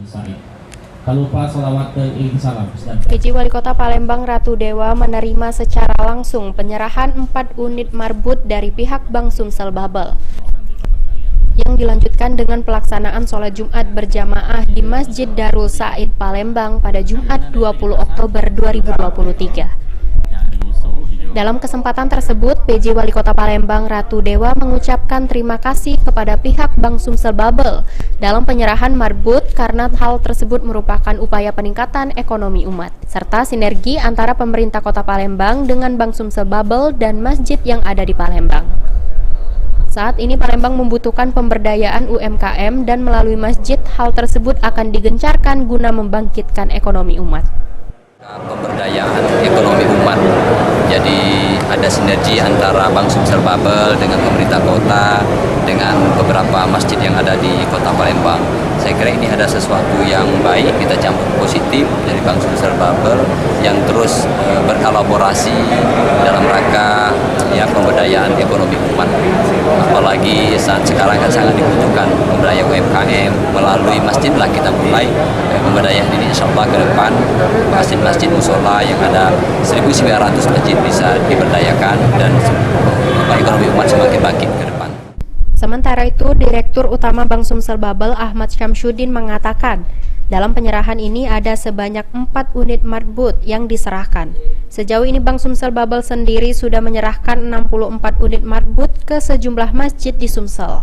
Said. Tak lupa salawat ke salam. PJ Wali Kota Palembang Ratu Dewa menerima secara langsung penyerahan 4 unit marbut dari pihak Bank Sumsel Babel yang dilanjutkan dengan pelaksanaan sholat Jumat berjamaah di Masjid Darul Said Palembang pada Jumat 20 Oktober 2023. Dalam kesempatan tersebut, PJ Wali Kota Palembang Ratu Dewa mengucapkan terima kasih kepada pihak Bank Sumsel Babel dalam penyerahan marbut karena hal tersebut merupakan upaya peningkatan ekonomi umat, serta sinergi antara pemerintah Kota Palembang dengan Bank Sumsel Babel dan masjid yang ada di Palembang. Saat ini Palembang membutuhkan pemberdayaan UMKM dan melalui masjid hal tersebut akan digencarkan guna membangkitkan ekonomi umat. Pemberdayaan ekonomi umat. Jadi ada sinergi antara Bank Sumsel Babel dengan pemerintah kota, dengan beberapa masjid yang ada di Kota Palembang. Saya kira ini ada sesuatu yang baik, kita campur positif dari Bank Sumsel Babel yang terus berkolaborasi dalam rangka pemberdayaan ekonomi umat. Apalagi saat sekarang kan sangat dibutuhkan pemberdayaan UMKM, melalui masjidlah kita mulai pemberdayaan ini, insya Allah ke depan masjid-masjid musola yang ada 1.900 masjid bisa diberdayakan dan ekonomi umat semakin bangkit ke depan. Sementara itu, Direktur Utama Bank Sumsel Babel Ahmad Syamsuddin mengatakan, dalam penyerahan ini ada sebanyak 4 unit marbut yang diserahkan. Sejauh ini Bank Sumsel Babel sendiri sudah menyerahkan 64 unit marbut ke sejumlah masjid di Sumsel.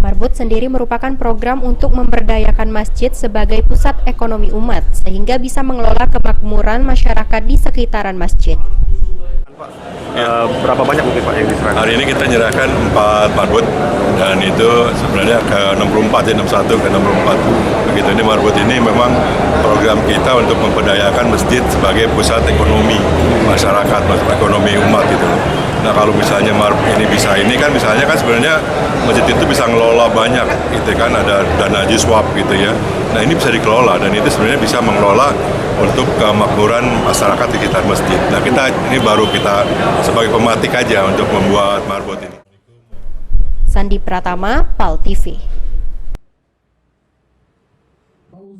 Marbut sendiri merupakan program untuk memberdayakan masjid sebagai pusat ekonomi umat, sehingga bisa mengelola kemakmuran masyarakat di sekitaran masjid. Berapa banyak mungkin Pak yang diserahkan? Hari ini kita menyerahkan 4 marbut dan itu sebenarnya ke 64 ya, 61 ke 64. Begitu, ini marbut ini memang program kita untuk memberdayakan masjid sebagai pusat ekonomi masyarakat, ekonomi umat gitu. Nah kalau misalnya ini bisa ini kan misalnya kan sebenarnya masjid itu bisa ngelola banyak gitu kan, ada dana jiswab gitu ya. Nah ini bisa dikelola dan itu sebenarnya bisa mengelola untuk kemakmuran masyarakat di sekitar masjid. Nah ini baru kita sebagai pematik aja untuk membuat marbot ini. Sandi Pratama, PAL TV.